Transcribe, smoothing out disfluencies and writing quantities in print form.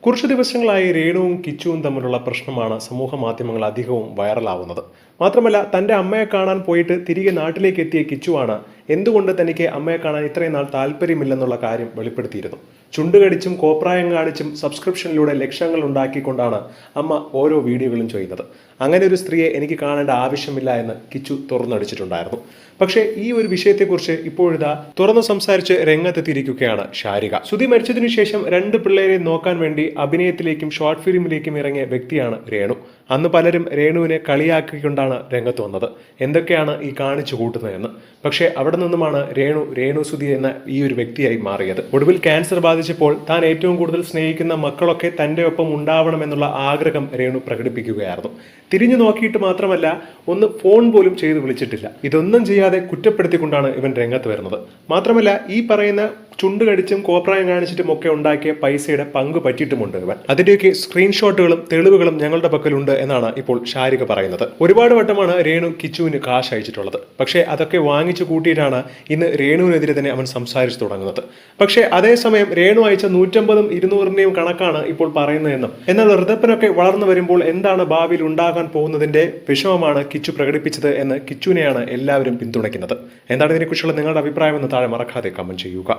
കുറച്ചു ദിവസങ്ങളായി രേണുവും കിച്ചുവും തമ്മിലുള്ള പ്രശ്നമാണ് സമൂഹ മാധ്യമങ്ങൾ അധികവും വൈറലാവുന്നത്. മാത്രമല്ല, തന്റെ അമ്മയെ കാണാൻ പോയിട്ട് തിരികെ നാട്ടിലേക്ക് എത്തിയ കിച്ചുവാണ് എന്തുകൊണ്ട് തനിക്ക് അമ്മയെ കാണാൻ ഇത്രയും നാൾ താല്പര്യമില്ലെന്നുള്ള കാര്യം വെളിപ്പെടുത്തിയിരുന്നു. ചുണ്ടുകടിച്ചും കോപ്രായം കാണിച്ചും സബ്സ്ക്രിപ്ഷനിലൂടെ ലക്ഷങ്ങൾ ഉണ്ടാക്കിക്കൊണ്ടാണ് അമ്മ ഓരോ വീഡിയോകളും ചെയ്യുന്നത്. അങ്ങനെ ഒരു സ്ത്രീയെ എനിക്ക് കാണേണ്ട ആവശ്യമില്ല എന്ന് കിച്ചു തുറന്നടിച്ചിട്ടുണ്ടായിരുന്നു. പക്ഷേ ഈ ഒരു വിഷയത്തെക്കുറിച്ച് ഇപ്പോഴിതാ തുറന്നു സംസാരിച്ച് രംഗത്തെത്തിയിരിക്കുകയാണ് ഷാരിക. സുധി മരിച്ചതിനു ശേഷം 2 പിള്ളേരെ നോക്കാൻ വേണ്ടി അഭിനയത്തിലേക്കും ഷോർട്ട് ഫിലിമിലേക്കും ഇറങ്ങിയ വ്യക്തിയാണ് രേണു. അന്ന് പലരും രേണുവിനെ കളിയാക്കിക്കൊണ്ടാണ് രംഗത്ത് വന്നത്. എന്തൊക്കെയാണ് ഈ കാണിച്ചു കൂട്ടുന്നതെന്ന്. പക്ഷേ അവിടെ നിന്നുമാണ് രേണു സുധി എന്ന ഈ ഒരു വ്യക്തിയായി മാറിയത്. ഒടുവിൽ ക്യാൻസർ ബാധിച്ചപ്പോൾ താൻ ഏറ്റവും കൂടുതൽ സ്നേഹിക്കുന്ന മക്കളൊക്കെ തന്റെ ഒപ്പം ഉണ്ടാവണമെന്നുള്ള ആഗ്രഹം രേണു പ്രകടിപ്പിക്കുകയായിരുന്നു. തിരിഞ്ഞു നോക്കിയിട്ട് മാത്രമല്ല, ഒന്ന് ഫോൺ പോലും ചെയ്ത് വിളിച്ചിട്ടില്ല. ഇതൊന്നും ചെയ്യാതെ കുറ്റപ്പെടുത്തിക്കൊണ്ടാണ് ഇവൻ രംഗത്ത് വരുന്നത്. മാത്രമല്ല, ഈ പറയുന്ന ചുണ്ടുകടിച്ചും കോപ്രായം കാണിച്ചിട്ടും ഒക്കെ ഉണ്ടാക്കിയ പൈസയുടെ പങ്ക് പറ്റിയിട്ടുമുണ്ട് ഇവൻ. അതിന്റെയൊക്കെ സ്ക്രീൻഷോട്ടുകളും തെളിവുകളും ഞങ്ങളുടെ പക്കലുണ്ട് എന്നാണ് ഇപ്പോൾ ഷാരിക പറയുന്നത്. ഒരുപാട് വട്ടമാണ് രേണു കിച്ചുവിന് കാശ് അയച്ചിട്ടുള്ളത്. പക്ഷേ അതൊക്കെ വാങ്ങിച്ചു കൂട്ടിയിട്ടാണ് ഇന്ന് രേണുവിനെതിരെ തന്നെ അവൻ സംസാരിച്ചു തുടങ്ങുന്നത്. പക്ഷേ അതേസമയം രേണു അയച്ച 150ഉം 200ന്റെയും കണക്കാണ് ഇപ്പോൾ പറയുന്നതെന്നും, എന്നാൽ ഋതപ്പനൊക്കെ വളർന്നു വരുമ്പോൾ എന്താണ് ഭാവിയിൽ ഉണ്ടാകാൻ പോകുന്നതിന്റെ വിഷമമാണ് കിച്ചു പ്രകടിപ്പിച്ചത് എന്ന് കിച്ചുവിനെയാണ് എല്ലാവരും പിന്തുണയ്ക്കുന്നത്. എന്താണ് ഇതിനെക്കുറിച്ചുള്ള നിങ്ങളുടെ അഭിപ്രായം എന്ന് താഴെ മറക്കാതെ കമന്റ് ചെയ്യുക.